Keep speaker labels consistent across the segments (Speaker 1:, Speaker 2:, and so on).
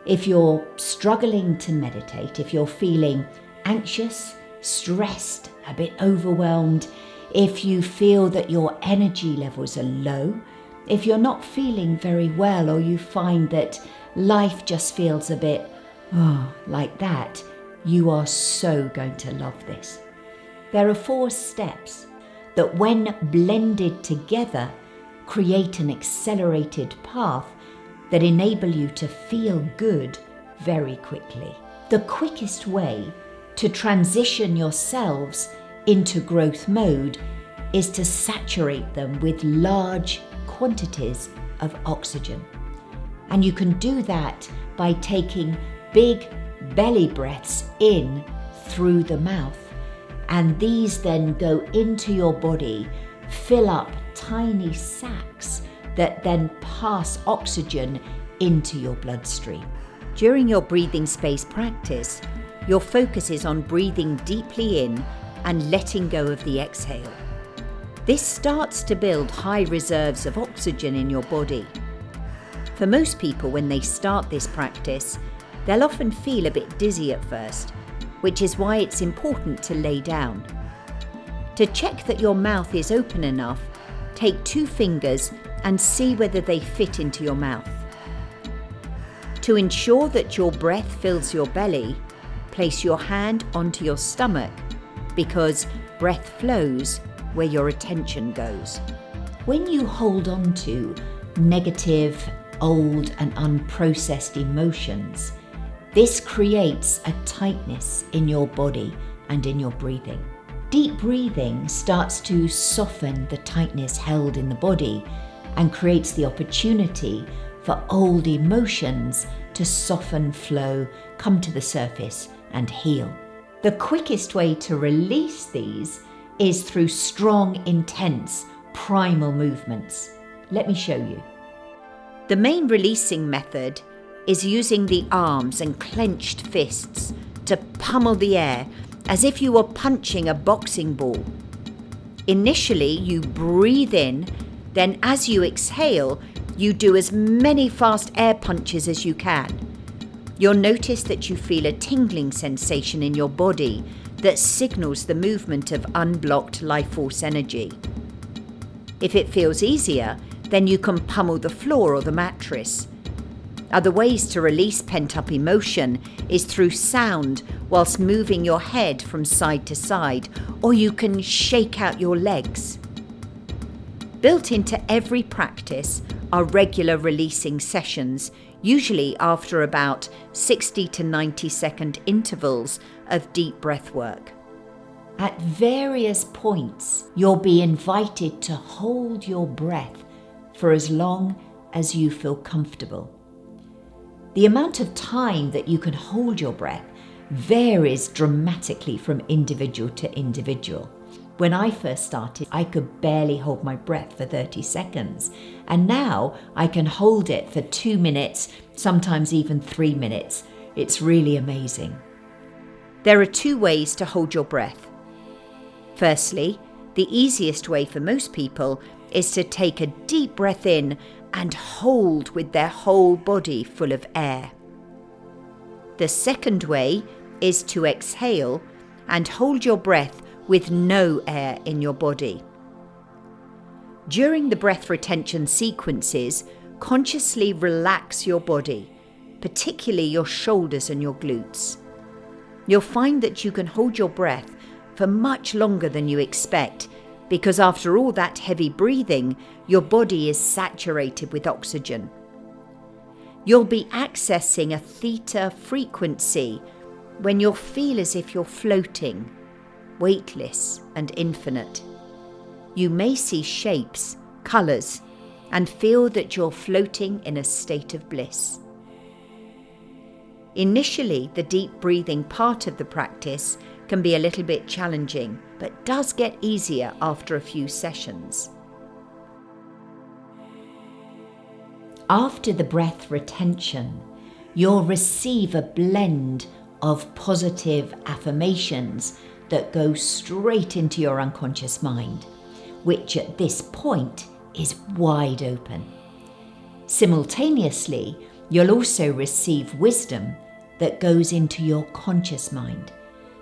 Speaker 1: If you're struggling to meditate, if you're feeling anxious, stressed, a bit overwhelmed, if you feel that your energy levels are low, if you're not feeling very well, or you find that life just feels a bit like that, you are so going to love this. There are 4 steps that, when blended together, create an accelerated path that enable you to feel good very quickly. The quickest way to transition yourselves into growth mode is to saturate them with large quantities of oxygen. And you can do that by taking big belly breaths in through the mouth. And these then go into your body, fill up tiny sacs that then pass oxygen into your bloodstream. During your breathing space practice, your focus is on breathing deeply in and letting go of the exhale. This starts to build high reserves of oxygen in your body. For most people, when they start this practice, they'll often feel a bit dizzy at first, which is why it's important to lay down. To check that your mouth is open enough, take 2 fingers and see whether they fit into your mouth. To ensure that your breath fills your belly, place your hand onto your stomach, because breath flows where your attention goes. When you hold on to negative, old and unprocessed emotions, this creates a tightness in your body and in your breathing. Deep breathing starts to soften the tightness held in the body and creates the opportunity for old emotions to soften, flow, come to the surface and heal. The quickest way to release these is through strong, intense, primal movements. Let me show you. The main releasing method is using the arms and clenched fists to pummel the air as if you were punching a boxing ball. Initially, you breathe in, then as you exhale, you do as many fast air punches as you can. You'll notice that you feel a tingling sensation in your body that signals the movement of unblocked life force energy. If it feels easier, then you can pummel the floor or the mattress. Other ways to release pent-up emotion is through sound whilst moving your head from side to side, or you can shake out your legs. Built into every practice are regular releasing sessions, usually after about 60 to 90-second intervals of deep breath work. At various points, you'll be invited to hold your breath for as long as you feel comfortable. The amount of time that you can hold your breath varies dramatically from individual to individual. When I first started, I could barely hold my breath for 30 seconds. And now I can hold it for 2 minutes, sometimes even 3 minutes. It's really amazing. There are 2 ways to hold your breath. Firstly, the easiest way for most people is to take a deep breath in and hold with their whole body full of air. The second way is to exhale and hold your breath with no air in your body. During the breath retention sequences, consciously relax your body, particularly your shoulders and your glutes. You'll find that you can hold your breath for much longer than you expect, because after all that heavy breathing, your body is saturated with oxygen. You'll be accessing a theta frequency when you'll feel as if you're floating, weightless and infinite. You may see shapes, colours, and feel that you're floating in a state of bliss. Initially, the deep breathing part of the practice can be a little bit challenging, but does get easier after a few sessions. After the breath retention, you'll receive a blend of positive affirmations that go straight into your unconscious mind, which at this point is wide open. Simultaneously, You'll also receive wisdom that goes into your conscious mind,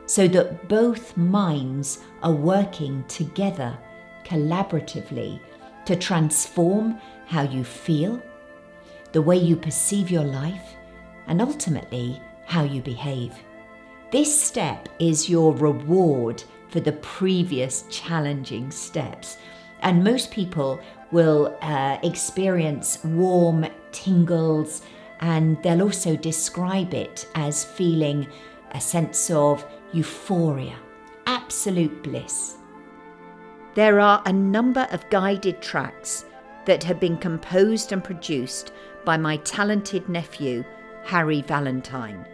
Speaker 1: so that both minds are working together collaboratively to transform how you feel, the way you perceive your life, and ultimately how you behave. This step is your reward for the previous challenging steps, and most people will experience warm tingles, and they'll also describe it as feeling a sense of euphoria, absolute bliss. There are a number of guided tracks that have been composed and produced by my talented nephew, Harry Valentine.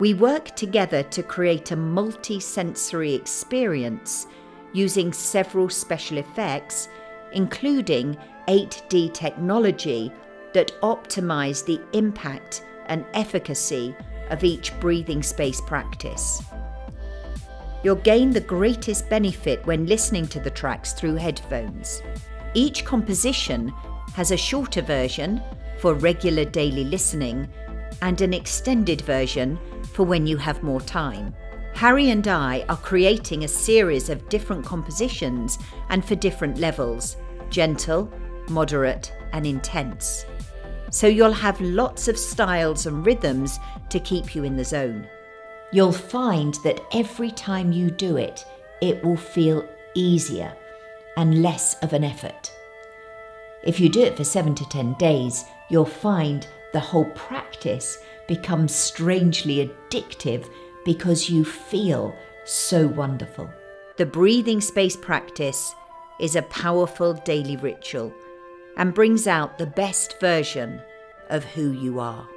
Speaker 1: We work together to create a multi-sensory experience using several special effects, including 8D technology that optimize the impact and efficacy of each breathing space practice. You'll gain the greatest benefit when listening to the tracks through headphones. Each composition has a shorter version for regular daily listening and an extended version for when you have more time. Harry and I are creating a series of different compositions and for different levels: gentle, moderate, and intense. So you'll have lots of styles and rhythms to keep you in the zone. You'll find that every time you do it, it will feel easier and less of an effort. If you do it for 7 to 10 days, you'll find the whole practice becomes strangely addictive because you feel so wonderful. The breathing space practice is a powerful daily ritual and brings out the best version of who you are.